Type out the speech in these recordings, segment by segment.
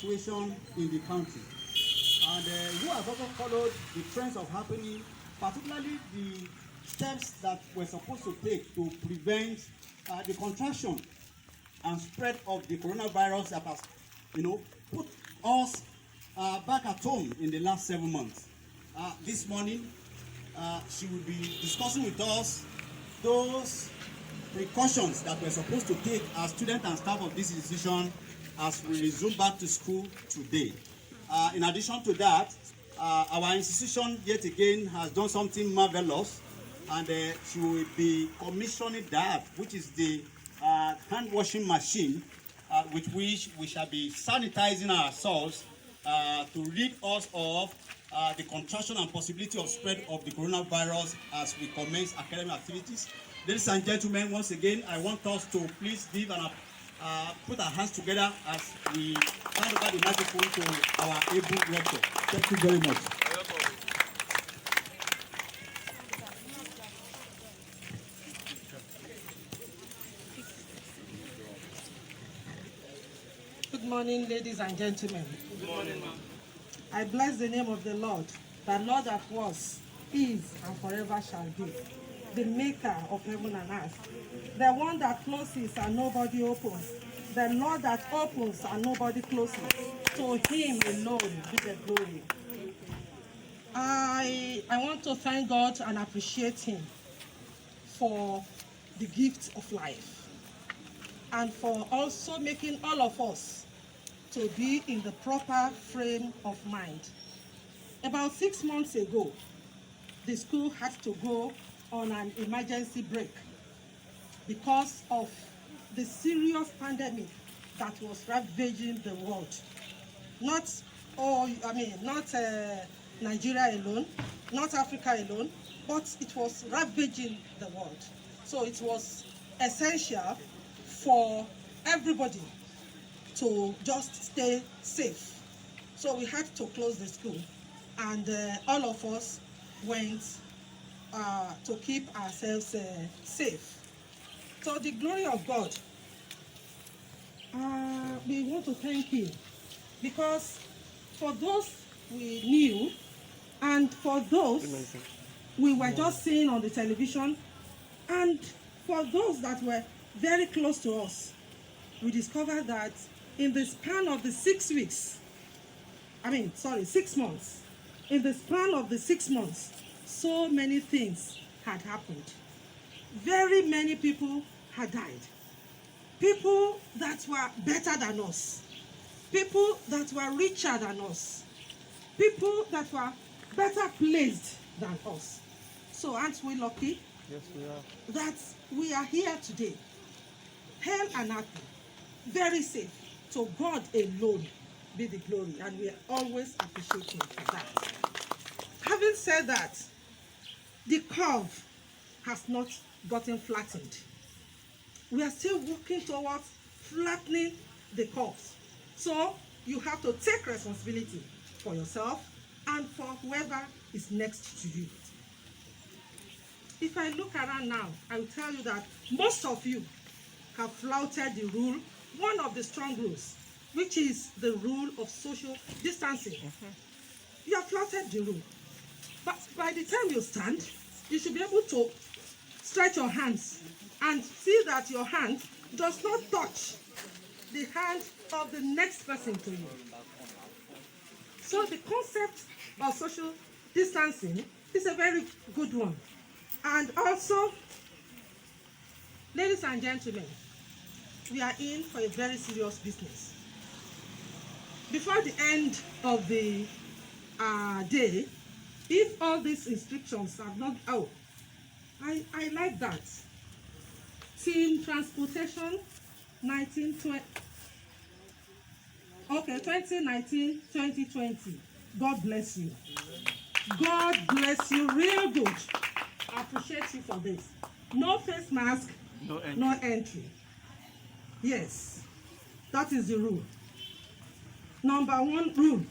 situation in the country, and who has also followed the trends of happening, particularly the steps that we're supposed to take to prevent the contraction and spread of the coronavirus that has, put us back at home in the last 7 months. This morning, she will be discussing with us those precautions that we're supposed to take as students and staff of this institution as we resume back to school today. In addition to that, our institution yet again has done something marvelous, and she will be commissioning that, which is the hand washing machine, with which we shall be sanitizing ourselves to rid us of the contraction and possibility of spread of the coronavirus as we commence academic activities. Ladies and gentlemen, once again, I want us to please give and put our hands together as we hand over the microphone to our able rector. Thank you very much. Good morning, ladies and gentlemen. Good morning, ma'am. I bless the name of the Lord that was, is, and forever shall be, the maker of heaven and earth, the one that closes and nobody opens, the Lord that opens and nobody closes. To him alone be the glory. I want to thank God and appreciate him for the gift of life, and for also making all of us to be in the proper frame of mind. About 6 months ago, the school had to go on an emergency break because of the serious pandemic that was ravaging the world. Not Nigeria alone, not Africa alone, but it was ravaging the world. So it was essential for everybody to just stay safe. So we had to close the school, and all of us went to keep ourselves safe. So the glory of God, we want to thank him, because for those we knew and for those we were just seeing on the television, and for those that were very close to us, we discovered that in the span of the 6 months, in the span of the 6 months, so many things had happened. Very many people had died. People that were better than us. People that were richer than us. People that were better placed than us. So aren't we lucky? Yes, we are. That we are here today, hale and happy, very safe. So God alone be the glory, and we are always appreciating for that. Having said that, the curve has not gotten flattened. We are still working towards flattening the curves. So you have to take responsibility for yourself and for whoever is next to you. If I look around now, I will tell you that most of you have flouted the rule, one of the strong rules, which is the rule of social distancing. You have flouted the rule. But by the time you stand, you should be able to stretch your hands and see that your hand does not touch the hand of the next person to you. So the concept of social distancing is a very good one. And also, ladies and gentlemen, we are in for a very serious business. Before the end of the day, if all these instructions are not out, I like that. Team transportation 2019-2020. God bless you. God bless you real good. I appreciate you for this. No face mask, no entry. Yes, that is the rule. Number one rule,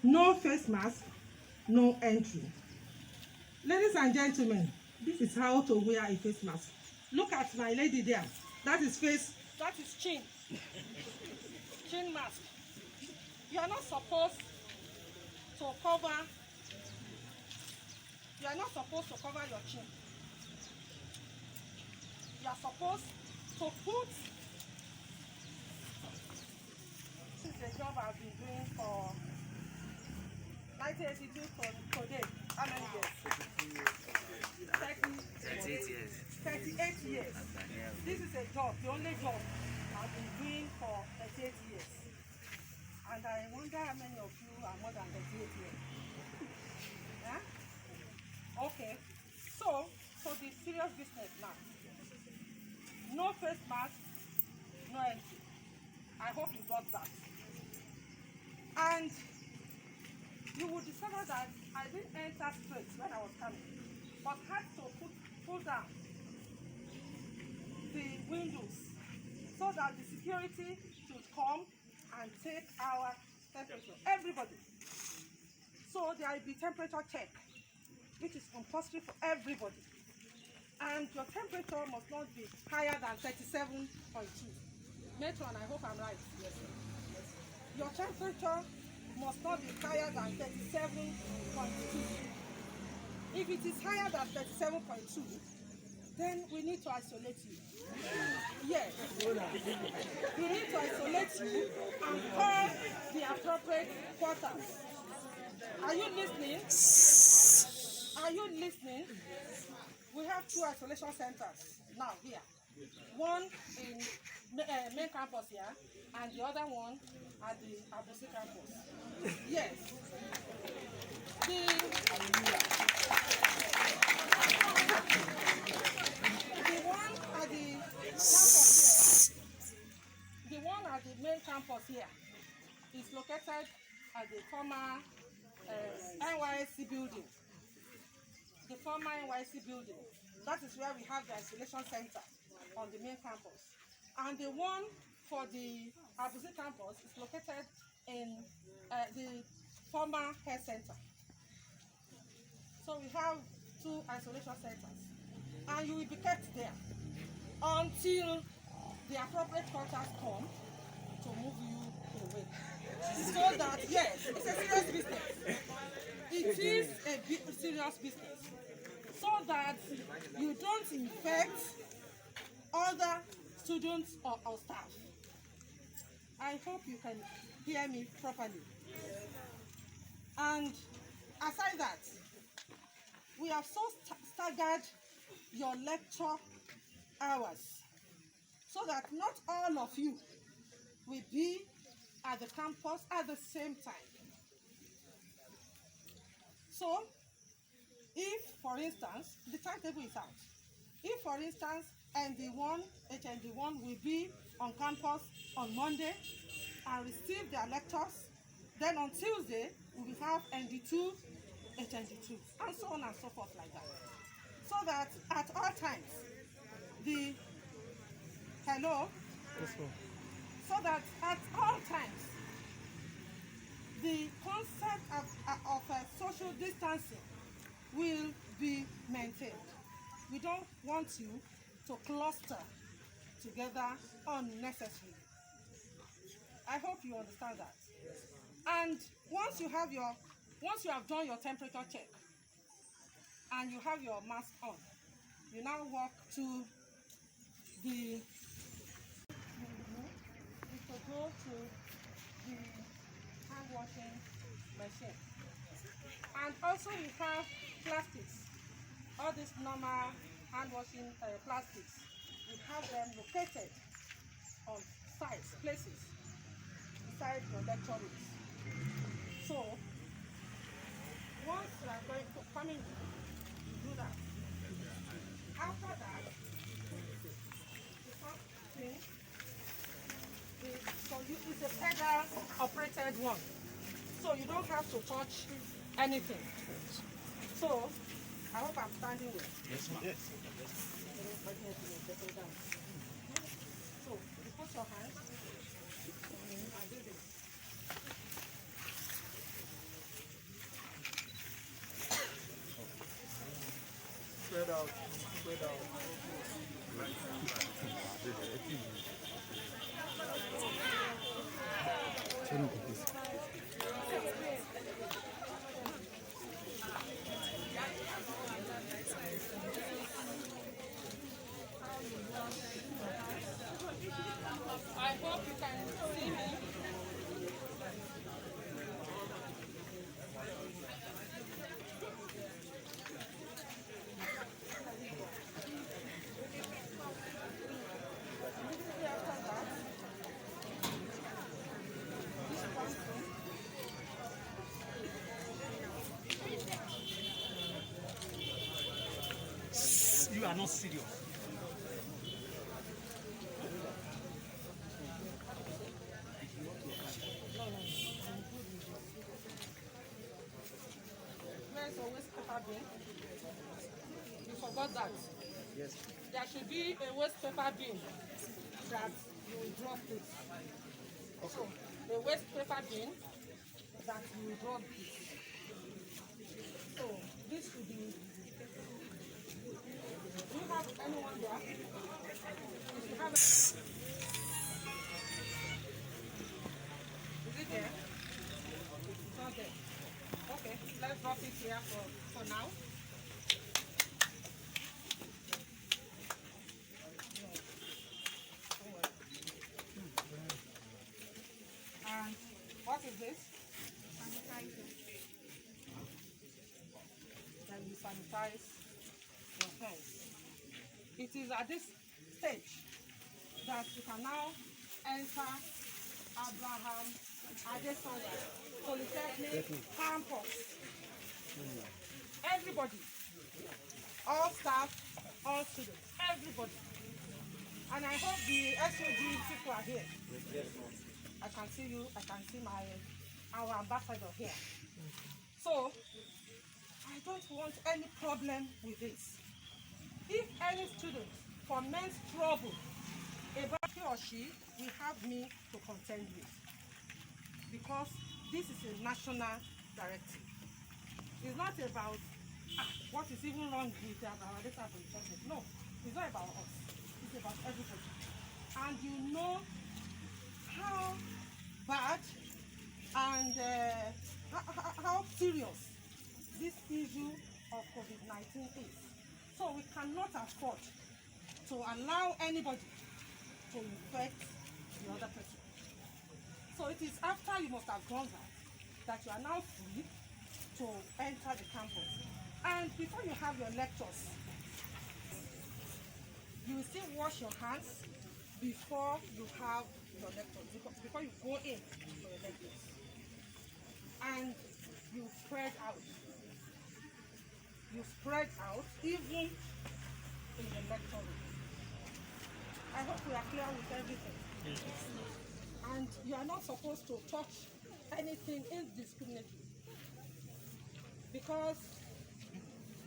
no face mask, no entry. Ladies and gentlemen, this is how to wear a face mask. Look at my lady there. That is chin. Chin mask. You are not supposed to cover. You are not supposed to cover your chin. You are supposed to put. This is a job I've been doing for 1982 to today. How many years? 38 years. 38 years. This is a job, the only job I've been doing for 38 years. And I wonder how many of you are more than 38 years. Yeah? Okay. So the serious business now. No face mask, no entry. I hope you got that. And you will discover that I didn't enter straight when I was coming, but had to pull down the windows so that the security should come and take our temperature. Everybody. So there will be temperature check, which is compulsory for everybody. And your temperature must not be higher than 37.2. Matron, I hope I'm right. Yes, sir. Yes, sir. Your temperature must not be higher than 37.2. If it is higher than 37.2, then we need to isolate you. Yes. We need to isolate you and call the appropriate quarters. Are you listening? Are you listening? We have 2 isolation centers now here. One in main campus here, and the other one at the AAPOLY campus. Yes. The one at the campus here, the one at the main campus here is located at the former NYSC building. The former NYSC building. That is where we have the isolation center on the main campus. And the one for the AAPOLY campus is located in the former health center. So we have 2 isolation centers. And you will be kept there until the appropriate quarters come to move you away. So that, yes, it's a serious business. It is a serious business. So that you don't infect other students or staff. I hope you can hear me properly. And aside that, we have so staggered your lecture hours so that not all of you will be at the campus at the same time. So, if, for instance, the timetable is out, if, for instance, HND1 will be on campus on Monday and receive their lectures, then on Tuesday, we will have ND2, HND2, and so on and so forth like that. So that at all times, so that at all times, the concept of social distancing will be maintained. We don't want you to cluster together unnecessarily. I hope you understand that. And once you have done your temperature check and you have your mask on, you now walk to the go to the hand washing machine. And also we have plastics, all these normal hand washing plastics. We have them located on sites, places beside your lecture rooms. So once you are going to come in, you do that. After that, the first thing is, so it's a pedal operated one. So you don't have to touch anything. So I hope I'm standing well. Yes, ma'am. Yes. So you put your hands and do this. Spread out. Spread out. are not serious. Where's your waste paper bin? You forgot that. Yes. There should be a waste paper bin that you will drop this. So, a waste paper bin that you will drop this. So, this should be. Do you have anyone there? If you have. Is it there? It's not there. Okay, let's drop it here for now. And what is this? Sanitizer. Then you sanitize your hands. It is at this stage that you can now enter Abraham Adesanya Polytechnic campus. Everybody, all staff, all students, everybody. And I hope the SOG people are here. I can see you, I can see our ambassador here. So, I don't want any problem with this. If any student foments trouble about he or she, will have me to contend with. Because this is a national directive. It's not about what is even wrong with our data polytechnic. No, it's not about us. It's about everybody. And you know how bad and how serious this issue of COVID-19 is. So we cannot afford to allow anybody to infect the other person. So it is after you must have gone that you are now free to enter the campus. And before you have your lectures, you will still wash your hands before you have your lectures, before you go in for your lectures. And you spread out. You spread out even in the lecture room. I hope we are clear with everything. And you are not supposed to touch anything indiscriminately. Because,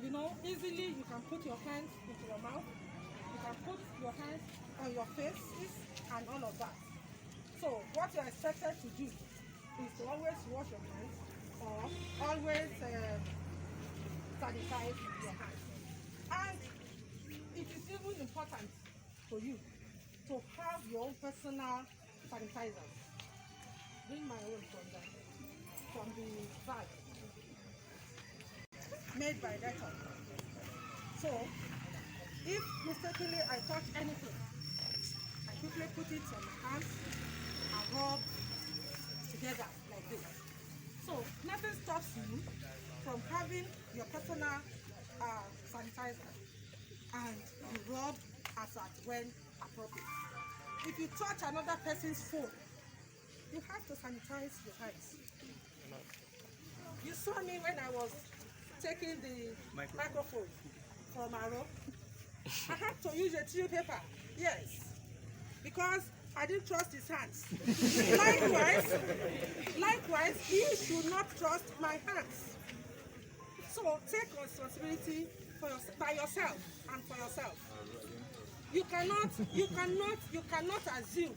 you know, easily you can put your hands into your mouth, you can put your hands on your faces and all of that. So what you are expected to do is to always wash your hands or always sanitize your hands. And it is even important for you to have your own personal sanitizers. Bring my own from the bag made by Dettol. So if mistakenly I touch anything, I quickly put it on my hands and rub together like this. So nothing stops you from having your personal sanitizer and you rub as at when appropriate. If you touch another person's phone, you have to sanitize your hands. You saw me when I was taking the microphone from Aro. I had to use a tissue paper, yes, because I didn't trust his hands. Likewise, he should not trust my hands. So take responsibility by yourself and for yourself. You cannot assume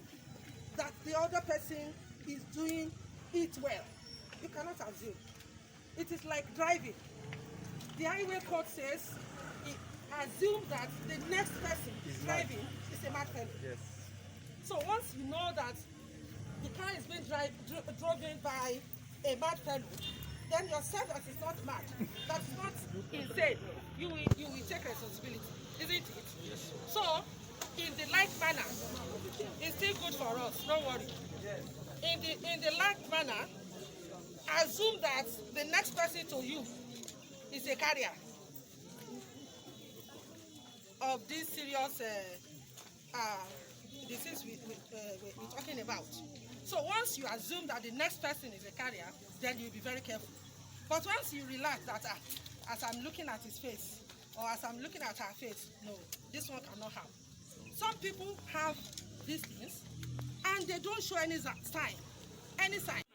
that the other person is doing it well. You cannot assume. It is like driving. The highway code says, assume that the next person driving is a mad fellow. Yes. So once you know that the car is being driven by a mad fellow, then yourself that is not mad, that is not insane, you will take responsibility, isn't it? Yes. So, in the like manner, it's still good for us, don't worry. Yes. In the like manner, assume that the next person to you is a carrier of this serious disease we're talking about. So once you assume that the next person is a carrier, then you'll be very careful. But once you relax that, as I'm looking at his face, or as I'm looking at her face, no, this one cannot have. Some people have these things and they don't show any sign.